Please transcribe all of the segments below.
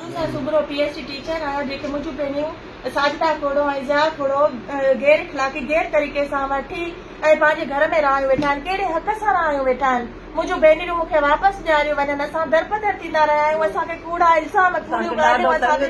सुबुह PhD teacher आहियां जेके मुंहिंजूं पंहिंजूं साजिदा खोड़ो ऐं ज़िया खोड़ो गैर इख़लाक़ी गैर तरीक़े सां वठी ऐं पंहिंजे घर में रहियूं वेठा आहिनि कहिड़े हक़ सां रहियूं वेठा आहिनि मुंहिंजूं भेनरूं मूंखे वापसि ॾियारियूं वञनि असां दरबदर थींदा रहिया आहियूं असांखे कूड़ा इल्ज़ाम कूड़ियूं ॻाल्हियूं असांखे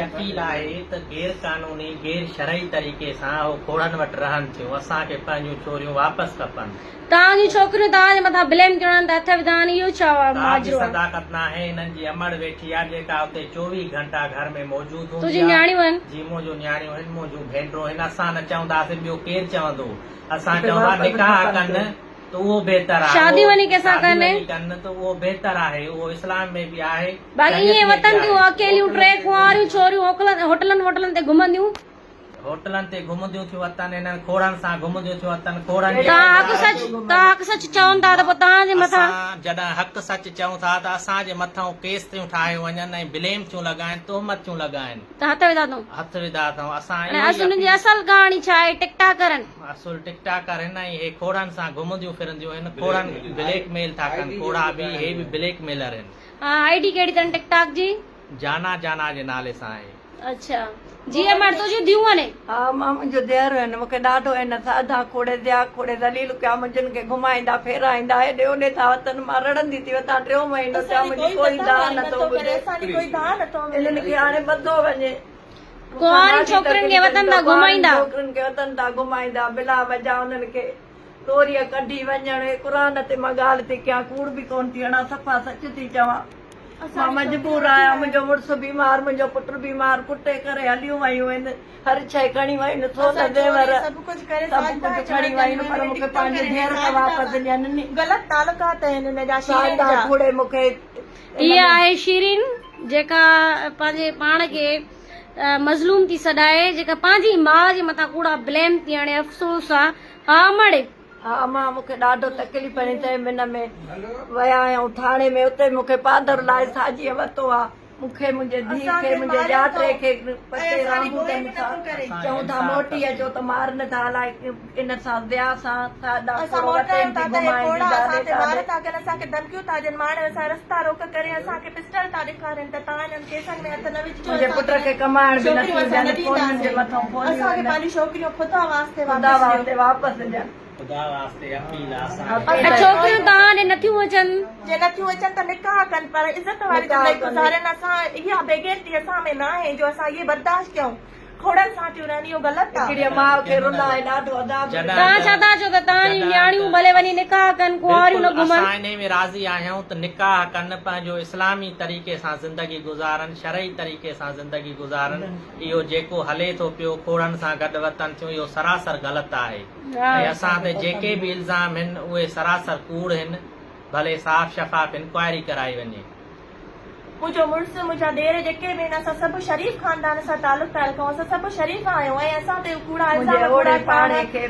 अपील आहे त गैर कानूनी गैर शरई तरीक़े सां खोड़नि वटि रहनि थियूं असांखे पंहिंजूं छोरियूं वापसि खपनि तव्हांजी छोकिरियूं तव्हांजे मथां ब्लेम करण त अथ विधान इहो छा तव्हांजी सदाकत न आहे हिननि जी अमड़ वेठी आहे जेका हुते 24 घंटा घर में मौजूद हूंदी तुंहिंजी न्याणियूं आहिनि जी मुंहिंजूं न्याणियूं आहिनि मुंहिंजूं भेनरूं आहिनि असां न चवंदासीं ॿियो केरु चवंदो असां चवंदा निकाह कनि त उहो बहितर आहे शादी वञी कंहिंसां कनि त उहो बहितर आहे उहो इस्लाम में बि आहे बाक़ी ईअं वतन थियूं अकेलियूं टे कुंवारियूं छोरियूं होटलनि वोटलनि ते घुमंदियूं होटलनि ते घुमंदियूं थियूं अथनि हिननि खोड़नि सां घुमंदियूं थियूं अथनि खोड़नि तव्हां हक़ सच चवनि था त पोइ तव्हांजे मथां जॾहिं हक़ सच चऊं था त असांजे मथां केस थियूं ठाहे वञनि ऐं ब्लेम थियूं लॻाइनि तोहमत थियूं लॻाइनि त हथ विधा अथऊं हथ विधा अथऊं असां हुनजी असल कहाणी छा आहे टिकटाकरनि असुल टिकटाकर हिन ऐं हे खोड़नि सां घुमंदियूं फिरंदियूं आहिनि खोड़नि ब्लैकमेल था कनि खोड़ा बि हे बि ब्लैकमेलर आहिनि आईडी कहिड़ी अथनि टिकटाक जी जाना जाना जे नाले सां आहे अच्छा जीअं मर्द तुंहिंजी धीअ आहिनि हा मां मुंहिंजो धीअर आहिनि मूंखे ॾाढो हिन साधा खोड़े दिया खोड़े दलील कया मुंहिंजनि खे घुमाईंदा फेराईंदा हेॾे होॾे था वतन मां रड़ंदी थी वतां टियों महीनो थिया मुंहिंजी कोई दाह नथो ॿुधे इन्हनि खे हाणे ॿधो वञे कुंवारियुनि छोकिरियुनि खे वतन था घुमाईंदा छोकिरियुनि खे वतन था घुमाईंदा बिला वजा उन्हनि खे टोरीअ कढी वञण क़ुर ते मां ॻाल्हि थी कयां कूड़ बि कोन थी हणां सफ़ा सच थी चवां मां मजबूर आहियां मुंहिंजो मुड़ुसु बीमार मुंहिंजो पुटु बीमार कुटे करे हलियूं वयूं आहिनि हर शइ खणी वयूं आहिनि सोन जेवर सभु कुझु खणी वयूं आहिनि पर मूंखे पंहिंजे धीअर खे वापसि ॾियनि ग़लति तालुकात आहिनि हिन जा सादा कूड़े मूंखे इहा आहे शीरीन जेका पंहिंजे पाण खे मज़लूम थी सॾाए जेका पंहिंजी माउ जे मथां कूड़ा ब्लेम थी हणे अफ़सोस आहे हा मड़े हा मां मूंखे ॾाढो तकलीफ़ ॾिनी चई हिन में विया आहियूं थाणे में उते मूंखे पादर लाइ साजीअ वरितो आहे मूंखे मुंहिंजे धीउ खे मुंहिंजे जाटे खे पते रांबूटनि सां चऊं था मोटी अचो त मार नथा हलाए इन सां दया सां धमकियूं था ॾियनि माण्हू असां रस्ता रोक करे असांखे पिस्टल था ॾेखारनि त तव्हां हिननि केसनि में हथ न विझो मुंहिंजे पुट खे कमाइण बि नथी ॾियनि जे मथां असांखे पंहिंजी छोकिरियूं ख़ुदा वास्ते वापसि ॾियनि ख़ुदा वास्ते अपील छोकिरियूं तव्हां ॾे नथियूं अचनि जे नथियूं अचनि त निकाह कनि पर इज़त वारी ज़िंदगी गुज़ारनि असां इहा बेगैरती असां में न आहे जो असां इहे बर्दाश्त कयूं खोड़नि सां थियूं रहनि इहो ग़लति आहे माउ खे रुलाए ॾाढो अदाब तव्हां छा था चओ त तव्हांजी न्याणियूं भले वञी निकाह कनि कुंवारियूं न घुमनि असां इन में राज़ी आहियूं त निकाह कनि पंहिंजो इस्लामी तरीक़े सां ज़िंदगी गुज़ारनि शरई तरीक़े सां ज़िंदगी गुज़ारनि इहो जेको हले थो पियो खोड़नि सां गॾु वतन थियूं इहो सरासर ग़लति आहे ऐं असां ते जेके बि इल्ज़ाम आहिनि उहे सरासर कूड़ आहिनि भले साफ़ शफ़ाफ़ इंक्वायरी कराई वञे मुंहिंजो मुड़ुसु मुंहिंजा ॾेर जेके बि आहिनि असां सभु शरीफ़ ख़ानदान सां तालुक रखूं असां सभु शरीफ़ आहियूं ऐं असां ते कूड़ा पाणे खे